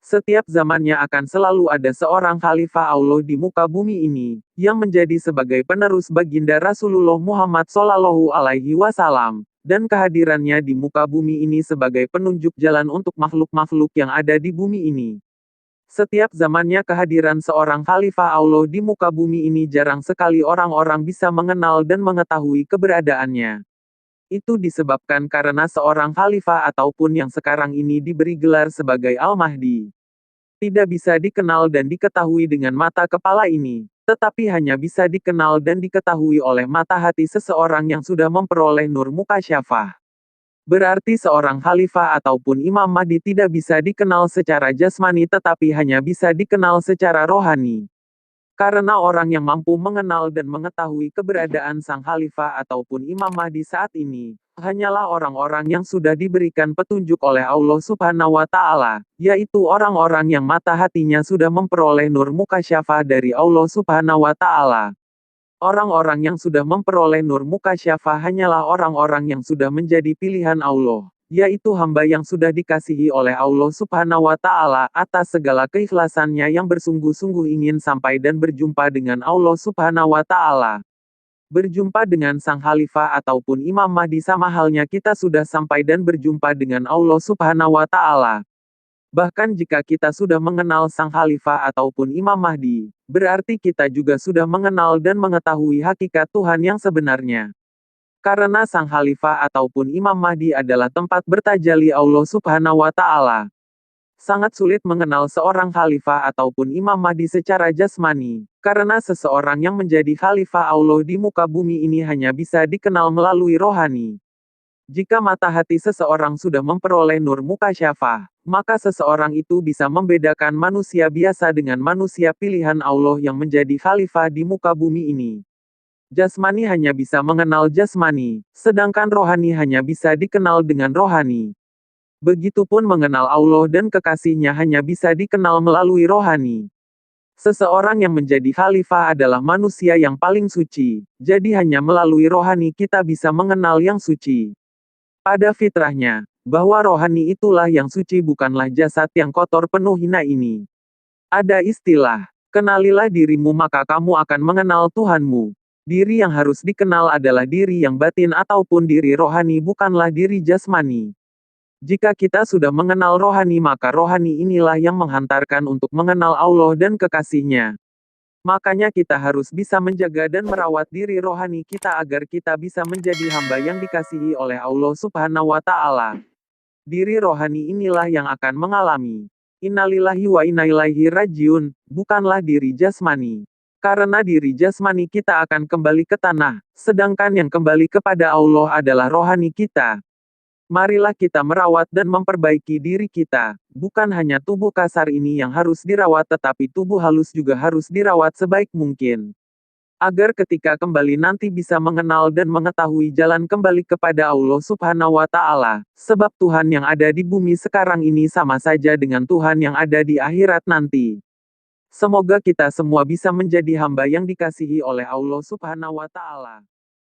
Setiap zamannya akan selalu ada seorang khalifah Allah di muka bumi ini, yang menjadi sebagai penerus baginda Rasulullah Muhammad Shallallahu Alaihi Wasallam, dan kehadirannya di muka bumi ini sebagai penunjuk jalan untuk makhluk-makhluk yang ada di bumi ini. Setiap zamannya kehadiran seorang khalifah Allah di muka bumi ini jarang sekali orang-orang bisa mengenal dan mengetahui keberadaannya. Itu disebabkan karena seorang khalifah ataupun yang sekarang ini diberi gelar sebagai Al-Mahdi, tidak bisa dikenal dan diketahui dengan mata kepala ini, tetapi hanya bisa dikenal dan diketahui oleh mata hati seseorang yang sudah memperoleh nur mukasyafah. Berarti seorang khalifah ataupun Imam Mahdi tidak bisa dikenal secara jasmani tetapi hanya bisa dikenal secara rohani. Karena orang yang mampu mengenal dan mengetahui keberadaan sang khalifah ataupun Imam Mahdi saat ini, hanyalah orang-orang yang sudah diberikan petunjuk oleh Allah Subhanahu wa Ta'ala, yaitu orang-orang yang mata hatinya sudah memperoleh nur mukasyafah dari Allah Subhanahu wa Ta'ala. Orang-orang yang sudah memperoleh nur mukasyafah hanyalah orang-orang yang sudah menjadi pilihan Allah, yaitu hamba yang sudah dikasihi oleh Allah Subhanahu wa Ta'ala atas segala keikhlasannya yang bersungguh-sungguh ingin sampai dan berjumpa dengan Allah Subhanahu wa Ta'ala. Berjumpa dengan sang khalifah ataupun Imam Mahdi sama halnya kita sudah sampai dan berjumpa dengan Allah Subhanahu wa Ta'ala. Bahkan jika kita sudah mengenal sang khalifah ataupun Imam Mahdi, berarti kita juga sudah mengenal dan mengetahui hakikat Tuhan yang sebenarnya. Karena sang khalifah ataupun Imam Mahdi adalah tempat bertajalli Allah Subhanahu wa Ta'ala. Sangat sulit mengenal seorang khalifah ataupun Imam Mahdi secara jasmani, karena seseorang yang menjadi khalifah Allah di muka bumi ini hanya bisa dikenal melalui rohani. Jika mata hati seseorang sudah memperoleh nur mukasyafah, maka seseorang itu bisa membedakan manusia biasa dengan manusia pilihan Allah yang menjadi khalifah di muka bumi ini. Jasmani hanya bisa mengenal jasmani, sedangkan rohani hanya bisa dikenal dengan rohani. Begitupun mengenal Allah dan kekasihnya hanya bisa dikenal melalui rohani. Seseorang yang menjadi khalifah adalah manusia yang paling suci, jadi hanya melalui rohani kita bisa mengenal yang suci. Pada fitrahnya, bahwa rohani itulah yang suci bukanlah jasad yang kotor penuh hina ini. Ada istilah, kenalilah dirimu maka kamu akan mengenal Tuhanmu. Diri yang harus dikenal adalah diri yang batin ataupun diri rohani bukanlah diri jasmani. Jika kita sudah mengenal rohani maka rohani inilah yang menghantarkan untuk mengenal Allah dan kekasihnya. Makanya kita harus bisa menjaga dan merawat diri rohani kita agar kita bisa menjadi hamba yang dikasihi oleh Allah Subhanahu wa Ta'ala. Diri rohani inilah yang akan mengalami innalillahi wa inna ilaihi rajiun, bukanlah diri jasmani. Karena diri jasmani kita akan kembali ke tanah, sedangkan yang kembali kepada Allah adalah rohani kita. Marilah kita merawat dan memperbaiki diri kita, bukan hanya tubuh kasar ini yang harus dirawat tetapi tubuh halus juga harus dirawat sebaik mungkin. Agar ketika kembali nanti bisa mengenal dan mengetahui jalan kembali kepada Allah Subhanahu wa Ta'ala, sebab Tuhan yang ada di bumi sekarang ini sama saja dengan Tuhan yang ada di akhirat nanti. Semoga kita semua bisa menjadi hamba yang dikasihi oleh Allah Subhanahu wa Ta'ala.